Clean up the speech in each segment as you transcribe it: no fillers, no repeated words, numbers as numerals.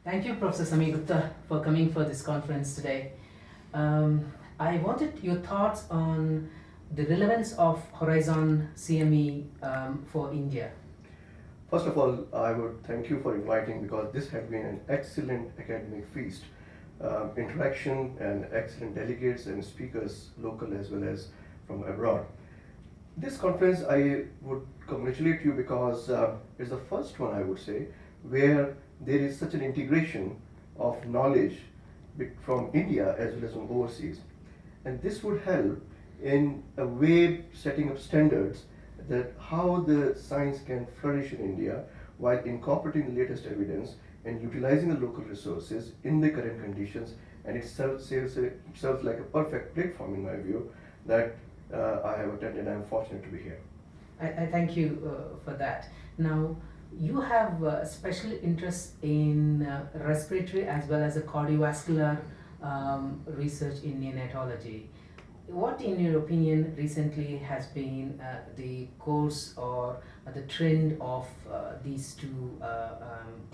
Thank you, Professor Samir Gupta, for coming for this conference today. Um, I wanted your thoughts on the relevance of Horizon CME for India. First of all, I would thank you for inviting because this had been an excellent academic feast. Interaction and excellent delegates and speakers, local as well as from abroad. This conference, I would congratulate you because it's the first one, I would say, where there is such an integration of knowledge from India as well as from overseas. And this would help in a way setting up standards that how the science can flourish in India while incorporating the latest evidence and utilizing the local resources in the current conditions. And it serves like a perfect platform, in my view, that I have attended. I am fortunate to be here. I thank you for that. Now, you have special interest in respiratory as well as a cardiovascular research in neonatology. What, in your opinion, recently has been the course or the trend of these two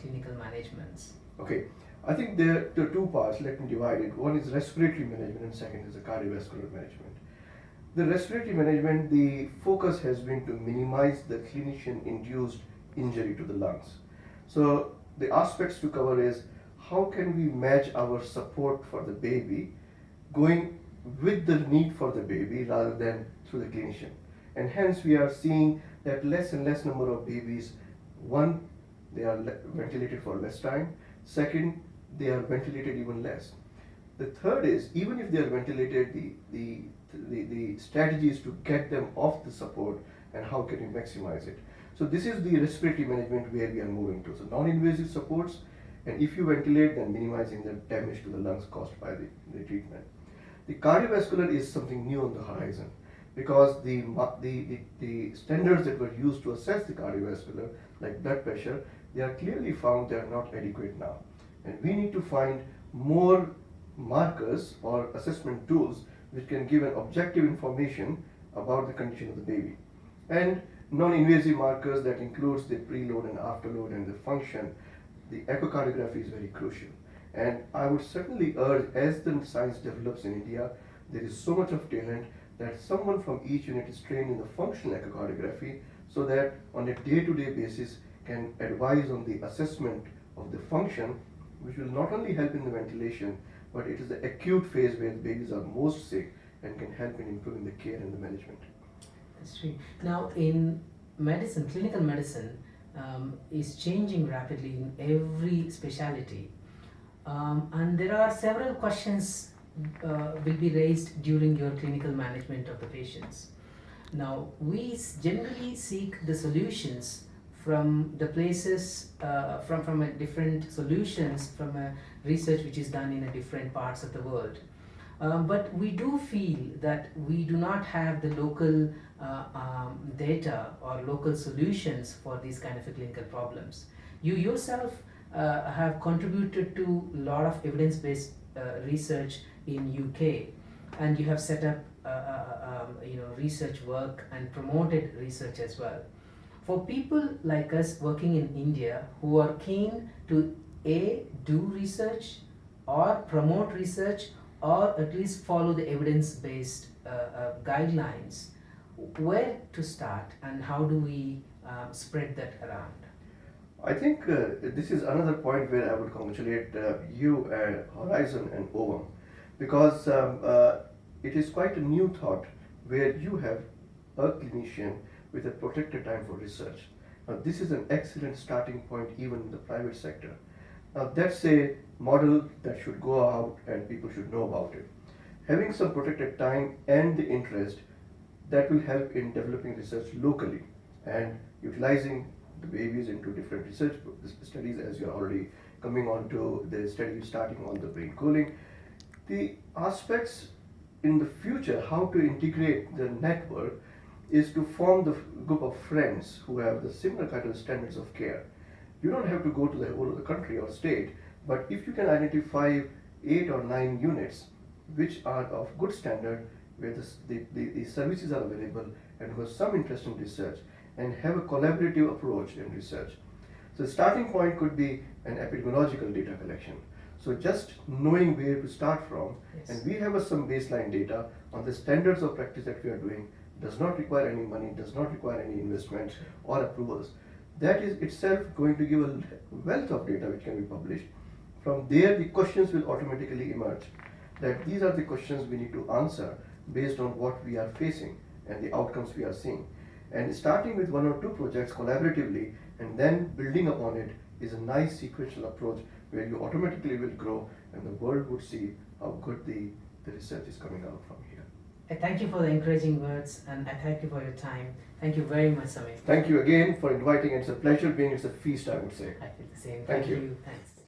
clinical managements? Okay, I think there are two parts. Let me divide it. One is respiratory management, and second is the cardiovascular management. The respiratory management, the focus has been to minimize the clinician-induced injury to the lungs. So the aspects to cover is how can we match our support for the baby going with the need for the baby rather than through the clinician. And hence we are seeing that less and less number of babies, one, they are ventilated for less time, second, they are ventilated even less. The third is, even if they are ventilated, the strategy is to get them off the support and how can you maximize it. So this is the respiratory management where we are moving to. So non-invasive supports, and if you ventilate, then minimizing the damage to the lungs caused by the treatment. The cardiovascular is something new on the horizon because the standards that were used to assess the cardiovascular, like blood pressure, they are clearly found they are not adequate now. And we need to find more markers or assessment tools which can give an objective information about the condition of the baby. And non-invasive markers that includes the preload and afterload and the function, the echocardiography is very crucial. And I would certainly urge, as the science develops in India, there is so much of talent that someone from each unit is trained in the functional echocardiography so that on a day-to-day basis can advise on the assessment of the function, which will not only help in the ventilation, but it is the acute phase where the babies are most sick and can help in improving the care and the management. That's true. Now, in medicine, clinical medicine is changing rapidly in every specialty. And there are several questions will be raised during your clinical management of the patients. Now, we generally seek the solutions from the places, from a different solutions from a research which is done in a different parts of the world. But we do feel that we do not have the local data or local solutions for these kind of clinical problems. You yourself have contributed to a lot of evidence-based research in UK, and you have set up research work and promoted research as well. For people like us working in India who are keen to do research or promote research or at least follow the evidence-based guidelines, where to start and how do we spread that around? I think this is another point where I would congratulate you and Horizon and OVM because it is quite a new thought where you have a clinician with a protected time for research. Now, this is an excellent starting point even in the private sector. Now, that's a model that should go out and people should know about it. Having some protected time and the interest that will help in developing research locally and utilizing the babies into different research studies as you're already coming on to the study starting on the brain cooling. The aspects in the future, how to integrate the network is to form the group of friends who have the similar kind of standards of care. You don't have to go to the whole of the country or state, but if you can identify 8 or 9 units which are of good standard, where the services are available and who have some interest in research and have a collaborative approach in research. So the starting point could be an epidemiological data collection. So just knowing where to start from, Yes. and we have some baseline data on the standards of practice that we are doing, does not require any money, does not require any investment or approvals. That is itself going to give a wealth of data which can be published. From there, the questions will automatically emerge. That these are the questions we need to answer based on what we are facing and the outcomes we are seeing. And starting with one or two projects collaboratively and then building upon it is a nice sequential approach where you automatically will grow and the world would see how good the research is coming out from here. I thank you for the encouraging words and I thank you for your time. Thank you very much, Samir. Thank you again for inviting. It's a pleasure being. It's a feast, I would say. I feel the same. Thank you. Thanks.